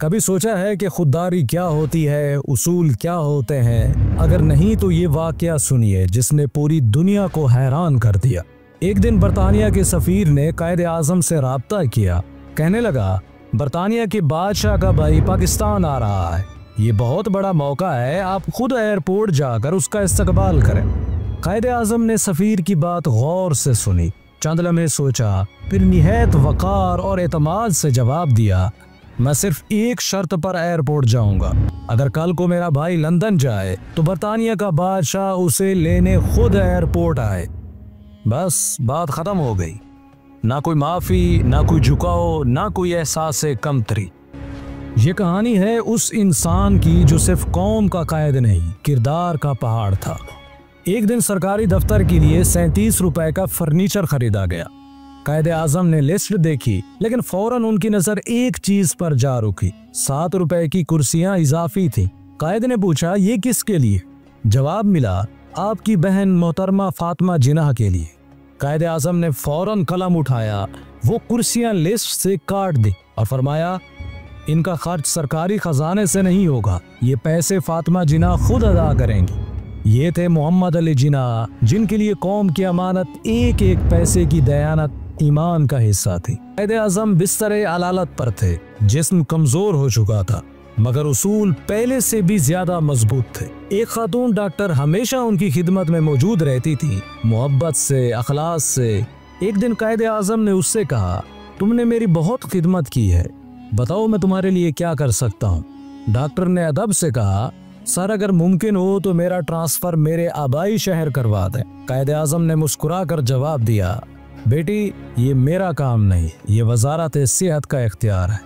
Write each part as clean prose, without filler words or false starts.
कभी सोचा है कि खुददारी क्या होती है, उसूल क्या होते हैं? अगर नहीं तो ये वाकया सुनिए जिसने पूरी दुनिया को हैरान कर दिया। एक दिन बरतानिया के सफीर ने कायदे आजम से राब्ता किया। कहने लगा, बरतानिया के बादशाह का भाई पाकिस्तान आ रहा है, ये बहुत बड़ा मौका है, आप खुद एयरपोर्ट जाकर उसका इस्तकबाल करें। कायदे आजम ने सफीर की बात गौर से सुनी, चंद लम्हे सोचा, फिर निहायत वकार और एतमाद से जवाब दिया, मैं सिर्फ एक शर्त पर एयरपोर्ट जाऊंगा। अगर कल को मेरा भाई लंदन जाए तो बरतानिया का बादशाह उसे लेने खुद एयरपोर्ट आए। बस बात खत्म हो गई। ना कोई माफी, ना कोई झुकाव, ना कोई एहसास कमतरी। ये कहानी है उस इंसान की जो सिर्फ कौम का कायद नहीं, किरदार का पहाड़ था। एक दिन सरकारी दफ्तर के लिए 37 रुपए का फर्नीचर खरीदा गया। कायदे आजम ने लिस्ट देखी, लेकिन फौरन उनकी नजर एक चीज पर जा रुकी, 7 रुपए की कुर्सियां इजाफी थी। कायदे ने पूछा, ये किसके लिए? जवाब मिला, आपकी बहन मोहतरमा फातिमा जिन्ना के लिए। कायदे आजम ने फौरन कलम उठाया, वो कुर्सियां लिस्ट से काट दी और फरमाया, इनका खर्च सरकारी खजाने से नहीं होगा, ये पैसे फातिमा जिन्ना खुद अदा करेंगी। ये थे मोहम्मद अली जिन्ना, जिनके लिए कौम की अमानत एक एक पैसे की दयानत ईमान का हिस्सा थी। कायदे आजम बिस्तर अलालत पर थे, जिस्म कमजोर हो चुका था, मगर उसूल पहले से भी ज्यादा मजबूत थे। एक खातून डॉक्टर हमेशा उनकी खिदमत में मौजूद रहती थी, मोहब्बत से, अखलास से। एक दिन कायदे आजम ने उससे कहा, तुमने मेरी बहुत खिदमत की है, बताओ मैं तुम्हारे लिए क्या कर सकता हूँ? डॉक्टर ने अदब से कहा, सर अगर मुमकिन हो तो मेरा ट्रांसफर मेरे आबाई शहर करवा दें। कायदे आजम ने मुस्कुरा कर जवाब दिया, बेटी ये मेरा काम नहीं, ये वजारत सेहत का इख्तियार है।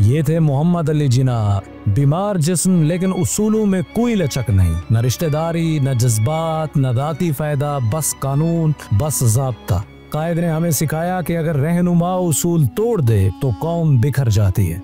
ये थे मोहम्मद अली जिन्ना, बीमार जिस्म लेकिन उसूलों में कोई लचक नहीं, न रिश्तेदारी, न जज्बात, न दाती फायदा, बस कानून, बस ज़ाब्ता। कायद ने हमें सिखाया कि अगर रहनुमा उसूल तोड़ दे तो कौम बिखर जाती है।